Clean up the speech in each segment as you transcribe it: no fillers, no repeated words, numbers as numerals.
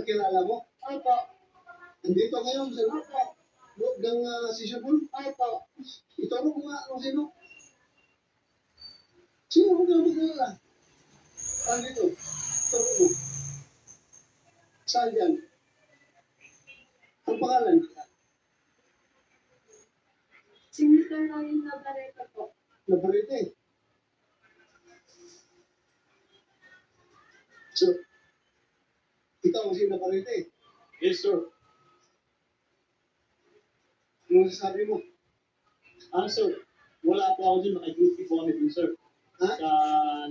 kilala mo? Opo. Nandito ngayon sa loob ng sisyon? Opo. Ituro ko nga kung sino. Sino mo na magkilala? Saan dito? Ituro mo. Saan yan? Ang pangalan? Si Mr. Ryan Navarrete po. Navarrete. So, ikaw si Navarrete? Yes, sir. Ano sasabi mo? Sir, wala po ako dun. Naka-duty po kami dun, sir. Ha? Sa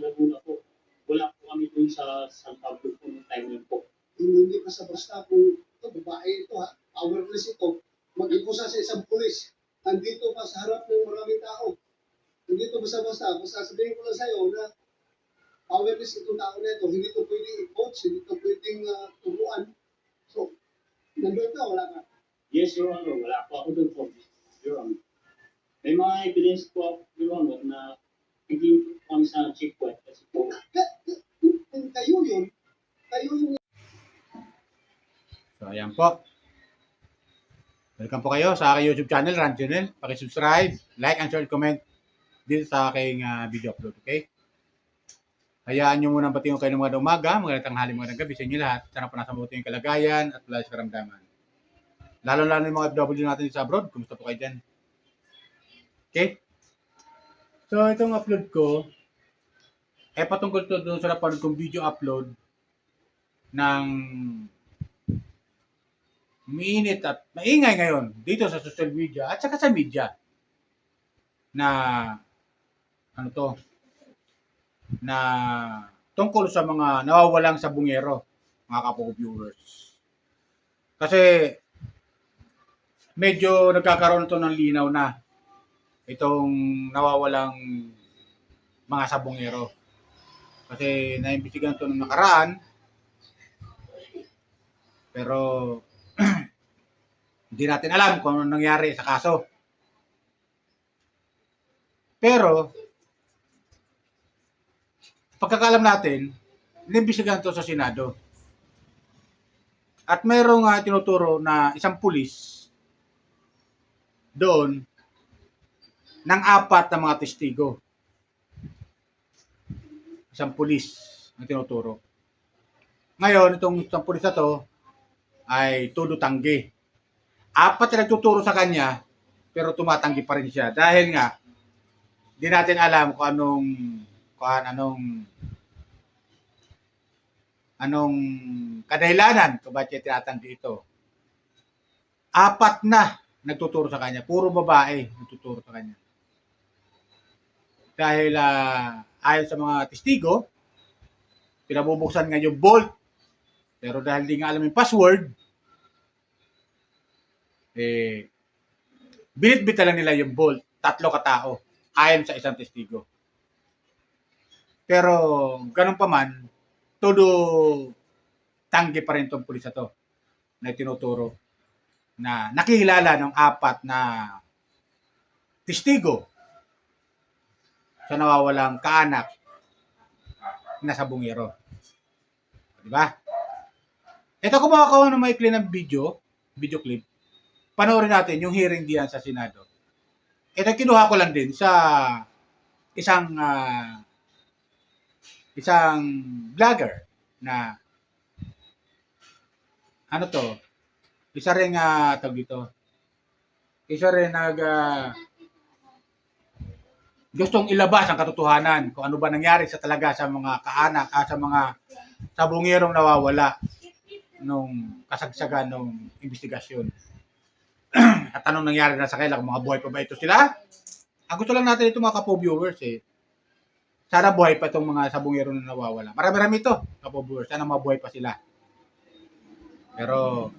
Laguna po. Wala po kami dun sa San Pablo po ng time na po. Hindi pa sa basta kung ito, babae ito ha, powerless ito, mag-ikusa sa isang pulis, nandito pa sa harap ng maraming tao. Nandito basta-basta, basta sabihin ko lang sa'yo na powerless itong tao na ito, hindi ito pwedeng i-coach, hindi ito pwedeng turuan. So, nandun ka, wala ka. Yes, Your Honor. Wala po ako dun po. Your Honor. May mga evidence po ako, Your Honor, na hindi po kami sa checkpoint. Kasi po, Kayo yun, kayo yung So, ayan po. Welcome po kayo sa aking YouTube channel, Ran Channel. Paki-subscribe, like, and share, comment dito sa aking video upload, okay? Hayaan nyo munang batiin ko kayo ng mga umaga, magandang tanghali, magandang gabi sa inyo lahat. Sana po nasa mabuti yung kalagayan at wala sa karamdaman. Lalo-lalo yung mga FW natin sa abroad, kumusta po kayo dyan? Okay? So, itong upload ko, patungkol to doon sa napanood kong video upload ng umiinit at maingay ngayon dito sa social media at saka sa media na na tungkol sa mga nawawalang sabungero, mga kapo-viewers. Kasi medyo nagkakaroon to ng linaw na itong nawawalang mga sabungero. Kasi naimbestigahan to nung nakaraan, pero hindi natin alam kung ano nangyari sa kaso. Pero, pagkakalam natin, inimbestigahan to sa Senado. At mayroong tinuturo na isang pulis doon ng 4 na mga testigo. Isang pulis ang tinuturo. Ngayon, itong isang pulis na to ay todo tanggi. 4 na nagtuturo sa kanya, pero tumatanggi pa rin siya. Dahil nga, di natin alam kung anong kadahilanan kung bakit tinatanggi ito. 4 na nagtuturo sa kanya. Puro babae nagtuturo sa kanya. Dahil ayon sa mga testigo, pinabubuksan nga yung bolt. Pero dahil di nga alam yung password, binitbita lang nila yung bolt. 3 katao, ayon sa isang testigo. Pero, ganun pa man, todo tanggi pa rin itong pulis na to na tinuturo na nakikilala ng 4 na testigo sa nawawalang kaanak na sabungero. Diba? Ito kumuha ko ng maikli ng video clip. Panoorin natin yung hearing diyan sa Senado. Ito kinuha ko lang din sa isang vlogger na isa rin tawag dito. Isa rin gustong ilabas ang katotohanan kung ano ba nangyari sa mga kaanak sa mga sabungerong nawawala nung kasagsagan nung investigasyon. At anong nangyari na sa kanila, kung mga buhay pa ba ito sila? Ang gusto lang natin ito mga kapo-viewers sana buhay pa itong mga sabungero na nawawala. Marami-rami ito, kapo-viewers. Sana mabuhay pa sila. Pero,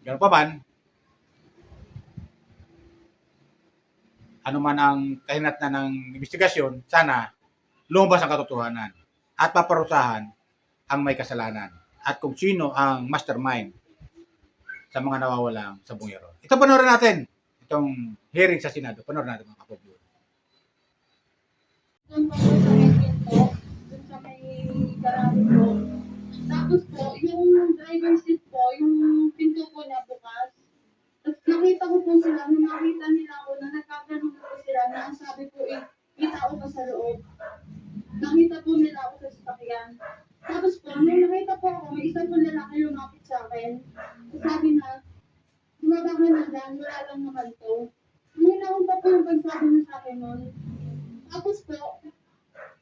gano'n pa man, ano man ang kahinatnan ng investigasyon, sana lumabas ang katotohanan at paparusahan ang may kasalanan at kung sino ang mastermind sa mga nawawalang sabungero. Ito panoorin natin. Itong hearing sa Senado. Panoorin natin mga kapobyo. Doon pa po sa engine po, doon sa may garahe po. Tapos po, yung driver seat sasakyan. Tapos po, nung nakita po ako, may isa po lalaki lumapit sa akin. Sabi na, bumaba ka na dyan, wala lang naman to. Hinahon pa po yung pagsabi niya sa akin nun. Tapos po,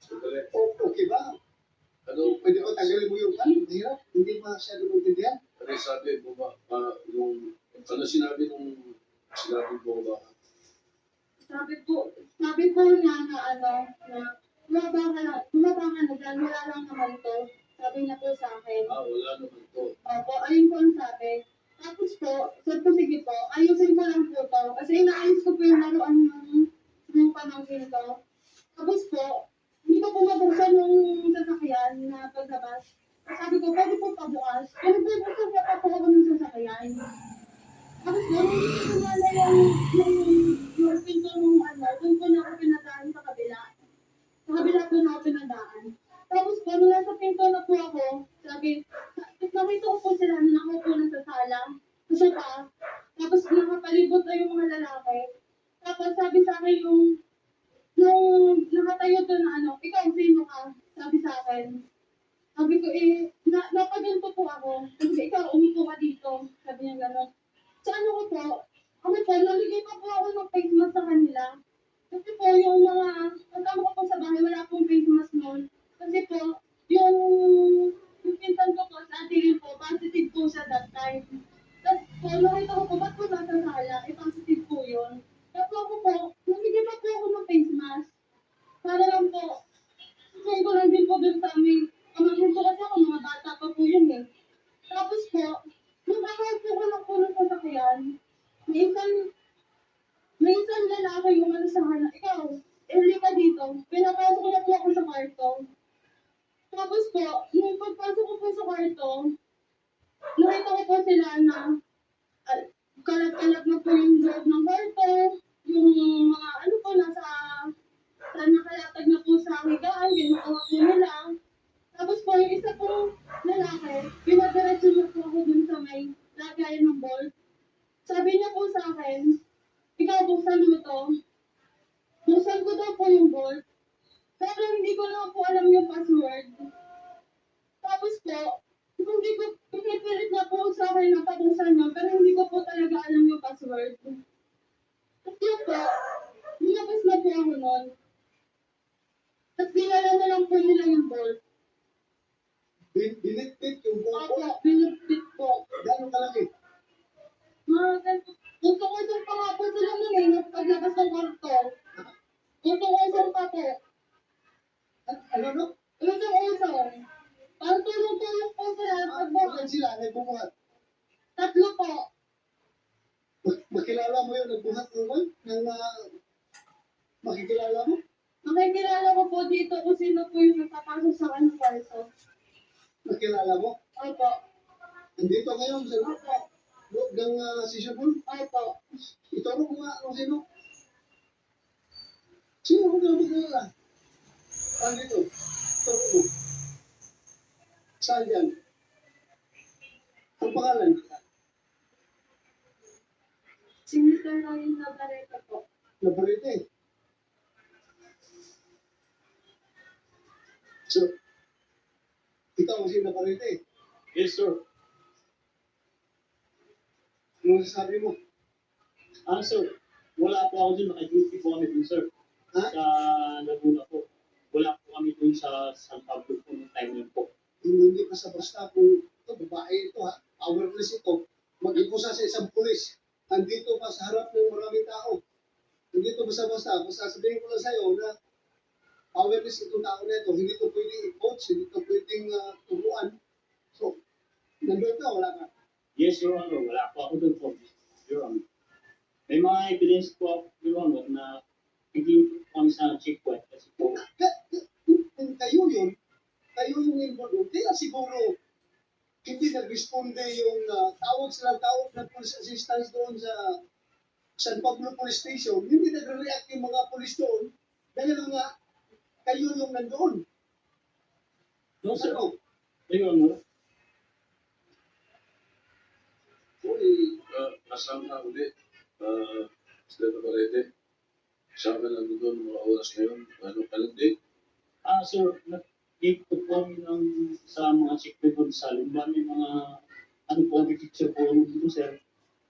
Sandali. Okay ba? Pwede ko tanggalin mo yung kan? Hirap. Hindi masyado maintindihan. Ano yung sabi mo ba? Ano sinabi mo ba? sabi po niya na ano, na bumaba ka na dyan, wala lang naman to. Sabi niya po sa akin. Wala naman to. Opo, ayun po ang sabi. Tapos po, sabi ko sige po, ayusin ko lang po to. Kasi inaayos ko po yung laruan ng pamangkin ko. Tapos po, hindi ko po mabuksan yung sasakyan na paglabas. Sabi ko, pwede po pabukas. Pero po, buksan niya pa po ako ng sasakyan. Tapos po, nung hindi ko nala yung pinto nung ano, doon po na ako pinadaan sa kabila. Sa kabila po na ako pinadaan. Tapos po, nung nasa pinto na po ako, sabi, nakita ko po sila na nakaupo na sa sala. Kasi pa, tapos nakapalibot na yung mga lalaki. Tapos sabi sa akin yung nakatayo doon na ano, ikaw sino ka? Sabi sa akin. Sabi ko napaganto po ako. Sabi ko, ikaw umupo ka dito. Sabi niya gano'n. Sa ano ko po, ako po, naligay pa po ako ng face mask sa kanila. Kasi po yung mga, kasama ko po sa bahay, wala pong face mask noon. Kasi po, yung pinsan ko po, sa atin po, positive po siya that time. Tapos po, nakita ko po, ba't po nasa sala? Positive po yun. Tapos ako po, namigay pa po ako ng face mask. Para lang po, sabi ko lang din po dun sa amin. Pamangkin ko kasi ako, mga bata pa po yun eh. Tapos po, nung ako ko lang po ng sasakyan, may isang lalaki yung ano sa akin, ikaw, ka dito. Pinapasok ko na po ako sa kwarto. Tapos po, nung pagpasok ko po sa kwarto, nakita ko po sila na kalat-kalat na po yung loob ng kwarto, yung mga ano po, nakalatag na po sa higaan, ginukuha po nila. Tapos po, yung isa pong lalaki, pinadiretso niya po ako dun sa may lagayan ng bolt. Sabi niya po sa akin, ikaw, buksan mo to. Buksan ko daw po yung bolt. Pero hindi ko na po alam yung password. Tapos po, hindi ko pinipilit na po sa akin na pabuksan niyo, pero hindi ko po talaga alam yung password. Tapos yun po, lumabas na po ako nun. Tapos dinala na lang po nila yung bolt. Binitbit yung buko. Opo, binupit po. Gano'ng kalaki? Usong-usong pa nga po sila nun eh, paglabas ng kwarto. Usong-usong pa po. Ano no? Usong-usong. Parang tulong-tulong po sila Bakit pagbukas. sila nagbubuhat? 3 po. Makilala mo yun, nagbuhat mo ba? Makikilala mo? Makikilala ko po dito kung sino po yung nakapasok sa kanyang kwarto. Makilala mo? Opo. Andito ngayon sa Opo. loob ng sisyon. Opo. Ituro ko nga kung sino. Sino ko na makilala? Andito. Ituro mo. Saan yan? Ang pangalan? Si Mr. Ryan Navarrete po. Nabarite. So, ikaw si Nabarite. Yes, sir. Ano sasabi mo? Sir, wala po ako dun. Naka-duty po kami dun, sir. Ha? Sa Laguna po. Wala po kami dun sa San Pablo po ng time na yun po. Hindi pa sa basta kung ito, babae ito ha, powerless ito, mag-ikusa sa isang pulis, nandito pa sa harap ng maraming tao. Nandito basta-basta, basta sabihin ko lang sa'yo na powerless itong tao na ito, hindi ito pwedeng i-coach, hindi ito pwedeng turuan. So, nandun ka, wala ka. Yes, Your Honor. Wala po ako dun po, Your Honor. May mga evidence po ako, Your Honor, na hindi po kami sa checkpoint kasi po, Kung kayo yun, kayo yung involved, kaya siguro hindi nag-responde yung tawag ng police assistance doon sa San Pablo Police Station, hindi nag-react yung mga police doon dahil nga kayo yung nandoon. no, sir. Ano? Your Honor. Uy, Nasaan ka ulit? Sila Navarrete. Saan ka nandun mga oras ngayon? Ano ka lang din? Sir, ikot po kami sa mga checkpoint po sa Lumban, may mga ano po, picture po dito, sir.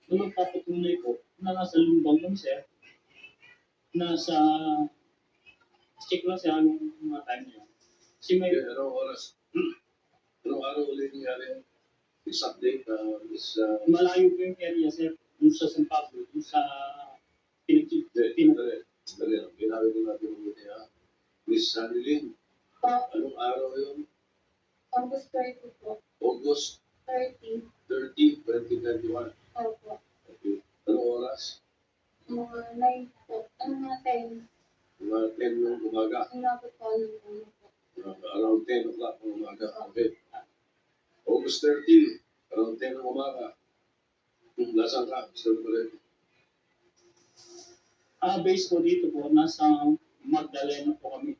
Nung magpapatunay po, na nasa Lumbang kami, sir, nasa check lang siya anong mga time niya. Kasi may Okay, anong oras? Anong araw ulit nangyari? This update, malayo po yung area, sir, dun sa San Pablo, dun sa Dali lang, ginawin din natin ang buti ha. Miss Sanilin, anong araw yun? August 30 po. August 30. 30, 2021. Opo. Okay. Anong oras? Mga 9 po. Mga 10. Mga 10 ng umaga. Inabot po ng ano po. Around 10 o'clock ng umaga. Okay. August 30, around 10 ng umaga. Nasaan ka, Mr. Barreto? base po dito po, nasa Magdalena po kami.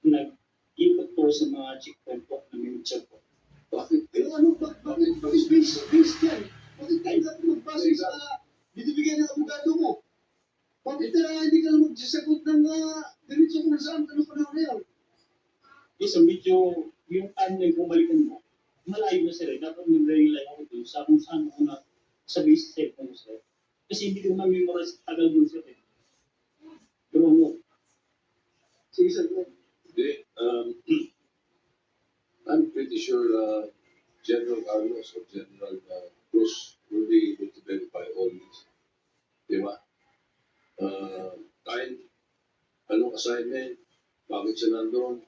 Nag-ikot po sa mga checkpoint po na miniature po. Bakit? Pero ano, bakit based yan? Bakit tayo dapat magbase sa binibigay ng abogado mo? Bakit hindi ka lang magsasagot ng diretso kung saan ano pa na ngayon? Isa medyo yung time na yung bumalikan mo, malayo na sila. Dapat mag-rely ako dun sa kung saan ako na sa base set ko sir. Kasi hindi ko ma-memorize tagal dun sir. Pero mo, Sige, sir. Hindi. I'm pretty sure General Carlos or General Cruz will be able to verify all this. Di ba? Time, anong assignment, bakit siya nandun?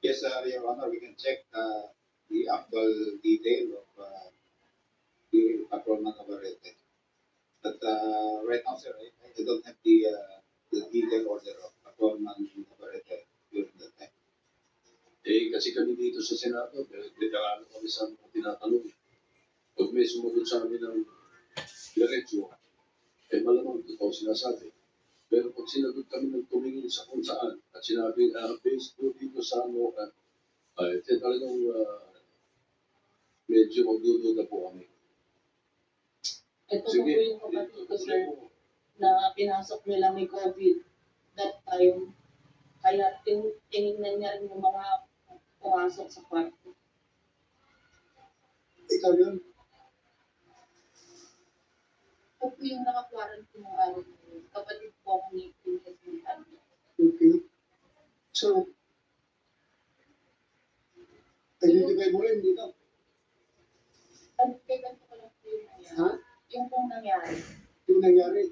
Yes, Your Honor, we can check the actual detail of the patrolman Navarrete. But right now, sir, I don't have the detailed order of patrolman Navarrete during that time. Eh, kasi kami dito sa Senado, deklarado kami sa mga tinatanong. Pag may sumagot sa amin ng diretso, eh malamang totoo sinasabi. Pero pag sinagot kami ng tumingin sa kung saan, at sinabi, based po dito sa ano, ito talagang medyo magdududa po kami. Ito po po yung kapatid ko, sir, na pinasok nila may COVID that time. Kaya tinignan niya rin yung mga pumasok sa kwarto. Ikaw yun. Ito po yung naka-quarantine ng araw na yun. Kapatid po ako ni Princess Montano. Okay. So, identify mo rin dito. Kaya ganito ko lang po yung nangyari. Ha? Yung pong nangyari. Yung nangyari.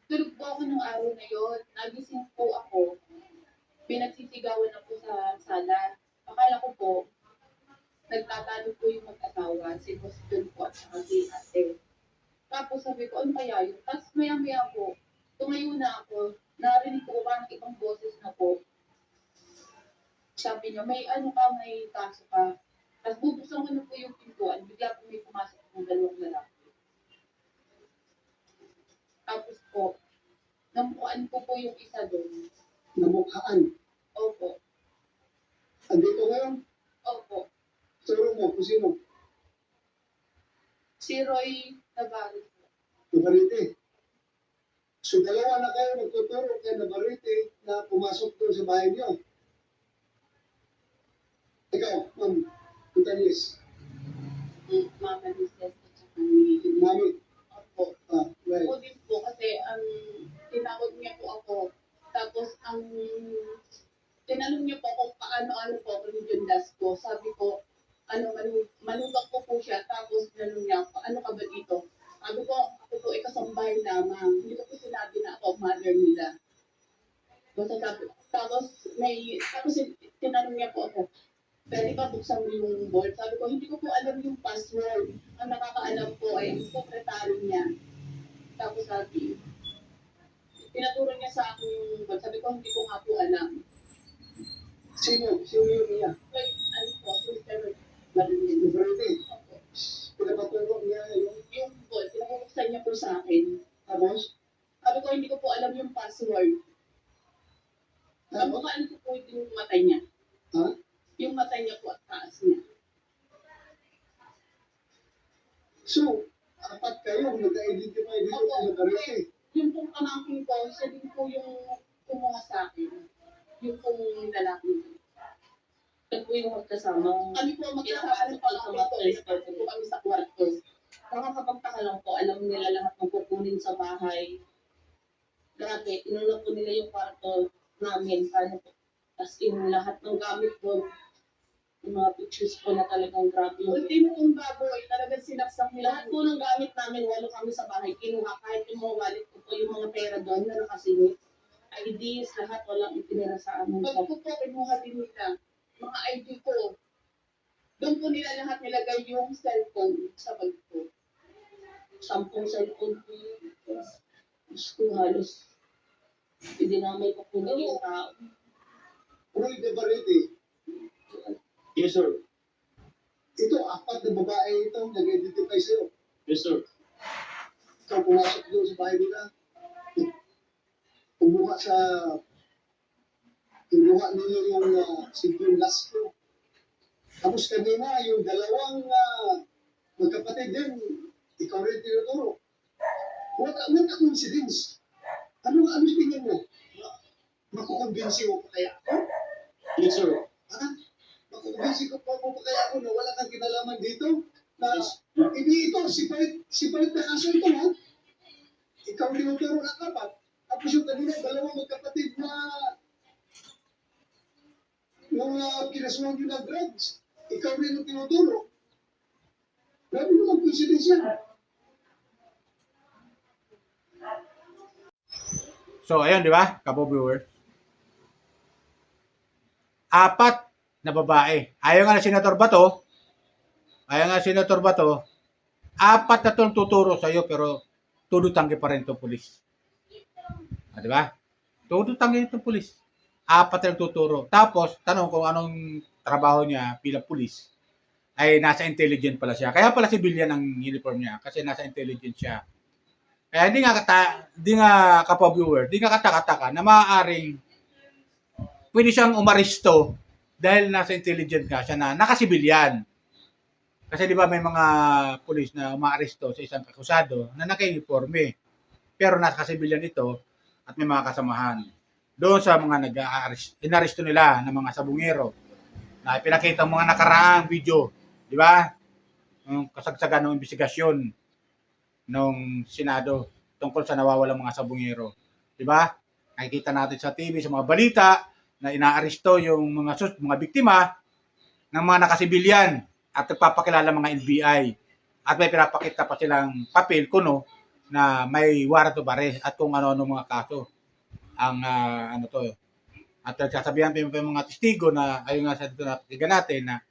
Tulog po ako ng araw na yun. Nagising po ako. Pinagsisigawan na po sa sala. Akala ko po, nagtatalo po yung mag-asawa, si Boston po at saka si ate. Tapos sabi ko, ano kaya yun? Tapos maya-maya po, tumayo na ako, narinig ko parang ibang boses na po. Sabi niya, may ano ka, may kaso ka. Tapos bubuksan ko na po yung pintuan, bigla po may pumasok ng dalawang lalaki. Tapos po, namukaan ko po yung isa doon. Namukhaan. Opo, Andito ngayon. opo. Suro mo, kung sino? Si Roy Navarro po. Navarrete. So, dalawa na kayo nagtuturo kay Navarrete na pumasok doon sa bahay niyo. Ikaw, ma'am, Montañez, Mama Lizette at saka ni mami, Opo. right. Ako din po kasi tinawag niya po ako. Tapos tinanong niya po kung paano po ako ni John Dasco. Sabi ko, manugang ko po siya. Tapos tinanong niya ako, ano ka ba dito? Sabi ko, ako po ikasambahay lamang. Hindi ko po sinabi na ako mother nila. Basta sabi, tapos tinanong niya po ako, pwede ba buksan mo yung board? Sabi ko, hindi ko po alam yung password. Ang nakakaalam po ay ang sekretary niya. Tapos sabi, pinaturo niya sa akin yung board. Sabi ko, hindi ko nga po alam. Sino? Sino yun niya? Like, ano po, Sister Marilyn. Navarrete. Opo. Pinapatulog niya Yung board, pinabuksan niya po sa akin. Tapos, Sabi ko, hindi ko po alam yung password. Nabukaan ko po yung mata niya. ha? Yung mata niya po at taas niya. So, apat kayo nag-identify dito kay Navarrete. yung pong pamangkin ko, siya din po yung kumuha sa akin. Yung pong lalaki. Ito po yung magkasama. Kami po magkasama ng pamangkin ko. Ito po kami sa kwarto. Nakakapagtaka lang po, alam nila lahat ng kukunin sa bahay. Grabe, inuna po nila yung kwarto namin. Paano po? As in, lahat ng gamit doon. Yung mga pictures po na talagang grabe. Ultimo kong baboy, talagang sinaksak nila. Lahat po ng gamit namin, walo kami sa bahay, kinuha kahit yung mga wallet ko po, yung mga pera doon na nakasingit. IDs, lahat walang itinira sa amin. Pag ko po, kinuha din nila. Mga ID ko. Doon po nila lahat nilagay yung cellphone sa bag ko. 10 cellphone po yun. Diyos ko, halos idinamay ko po nila yung tao. Roy Gabarete, Yes, sir. ito, 4 na babae ito, nag-identify sa'yo. Yes, sir. Ikaw pumasok doon sa bahay nila. Kumuha ninyo yung Sigyon Lasco. Tapos kanina, yung dalawang magkapatid din, ikaw rin tinuturo. What a coincidence. Ano tingin mo? Makukumbinsi mo pa kaya ako? Yes, sir. Ha? Makukumbinsi ko pa mo pa kaya ako na wala kang kinalaman dito? Na hindi ito, si Palit na kaso ito, ha? Ikaw tinuturo na kapat. Tapos yung kanina, dalawang magkapatid na kinasuhan yun ng drugs. Ikaw rin yung tinuturo. Grabe naman coincidence yan. So, ayun, di ba? Kapo viewers. 4 na babae. Ayaw nga na Senator Bato. 4 na itong tuturo sa'yo, pero tudutanggi pa rin itong pulis. Di ba? Tudutanggi itong pulis. 4 na tuturo. Tapos, tanong kung anong trabaho niya bilang pulis. Ay, nasa intelligence pala siya. Kaya pala civilian ang uniform niya. Kasi nasa intelligence siya. Kaya hindi nga kapwa-viewer, hindi nga kataka-taka na maaaring pwede siyang umaristo dahil nasa intelligent ka siya na nakasibilyan. Kasi di ba may mga pulis na umaaresto sa isang akusado na naka-uniforme pero nasa kasibilyan ito at may mga kasamahan. Doon sa mga inaresto nila ng mga sabungero na pinakita ang mga nakaraang video, di ba? Yung kasagsagan ng investigasyon ng Senado tungkol sa nawawalang mga sabungero. Di ba? Nakikita natin sa TV, sa mga balita, na inaaresto yung mga biktima ng mga nakasibilyan at nagpapakilala mga NBI. At may pinapakita pa silang papel, kuno, na may warrant of arrest at kung ano-ano mga kaso. At sasabihan pa yung mga testigo na, ayun nga sa dito nakikita natin, na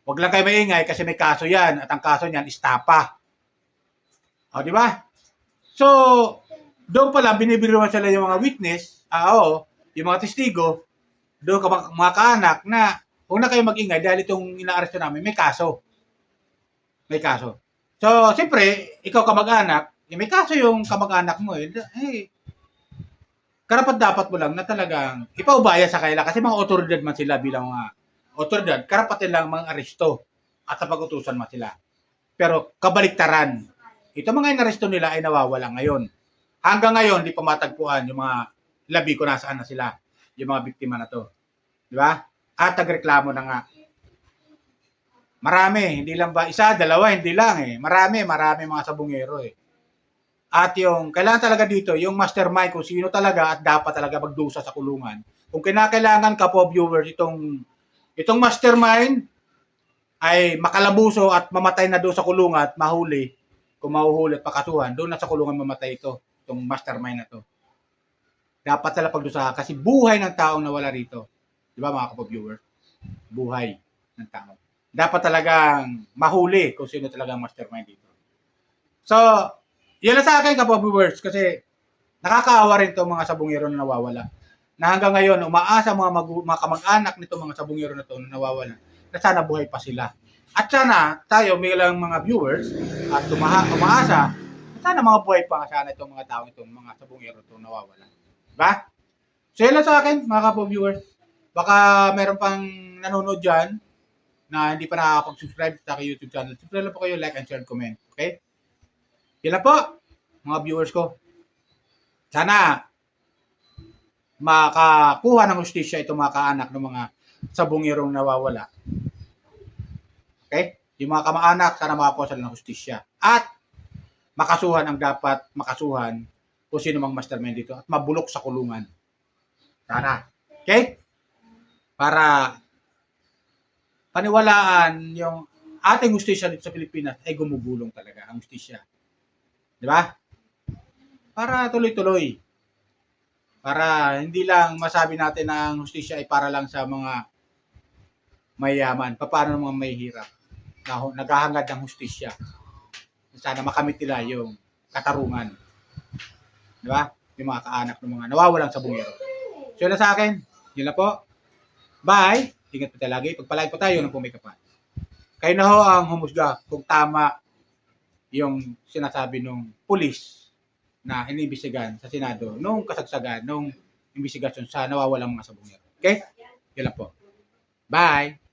huwag lang kayo maingay kasi may kaso yan at ang kaso niyan, istapa. O, di ba? So, doon pala, binibiruan sila yung mga witness, yung mga testigo, doon ka mga kaanak na huwag na kayo mag-ingay dahil itong inaaresto namin, may kaso. May kaso. So, siyempre, ikaw kamag-anak, may kaso yung kamag-anak mo karapat dapat mo lang na talagang ipaubaya sa kanila kasi mga otoridad man sila bilang mga otoridad, karapat nilang mga aresto at sa pag-utusan man sila. Pero kabaliktaran, ito mga inaresto nila ay nawawala ngayon. Hanggang ngayon, di pa matagpuan yung mga labi ko nasaan na sila, yung mga biktima na to. Di ba? At nagreklamo na nga. Marami, hindi lang ba? Isa, dalawa, hindi lang Marami mga sabungero At yung, kailangan talaga dito, yung mastermind kung sino talaga at dapat talaga magdusa sa kulungan. Kung kinakailangan ka po viewers, itong mastermind ay makalabuso at mamatay na doon sa kulungan at mahuli. Kung mahuhuli at pakasuhan, doon na sa kulungan mamatay itong mastermind na to. Dapat sila pagdusahan kasi buhay ng taong nawala rito. Di ba mga kapo-viewers? Buhay ng tao. Dapat talagang mahuli kung sino talaga ang mastermind dito. So, yan lang sa akin kapo-viewers kasi nakakaawa rin itong mga sabungero na nawawala. Na hanggang ngayon, umaasa mga kamag-anak nito mga sabungero na ito na nawawala na sana buhay pa sila. At sana tayo bilang mga viewers at umaasa sana mga buhay pa sana itong mga tao itong mga sabungero itong nawawala. Diba? So yan lang sa akin mga kapo-viewers. Baka meron pang nanonood dyan na hindi pa nakakapag-subscribe sa aking YouTube channel. Subscribe lang po kayo, like and share, comment. Okay? Yan lang po mga viewers ko. Sana makakuha ng hustisya itong mga kaanak ng mga sabungirong nawawala. Okay? Yung mga kamaanak, sana makakuha sila ng hustisya. At makasuhan ang dapat makasuhan kung sino mang mastermind dito at mabulok sa kulungan. Sana. Okay? Para paniwalaan yung ating hustisya dito sa Pilipinas ay gumugulong talaga ang hustisya. Di ba? Para tuloy-tuloy. Para hindi lang masabi natin na ang hustisya ay para lang sa mga mayaman. Paano ng mga mahihirap na naghahangad ng hustisya. Sana makamit nila yung katarungan. Di ba? Yung mga kaanak ng mga nawawalang sabungero. So yun na sa akin. Yun na po. Bye! Ingat po tayo lagi. Pagpalay po tayo ng pumikapan. Kayo na ho ang humusga kung tama yung sinasabi ng pulis na iniimbestigahan sa Senado nung kasagsagan, nung investigasyon sa nawawalang mga sabungero. Okay? Yun lang po. Bye!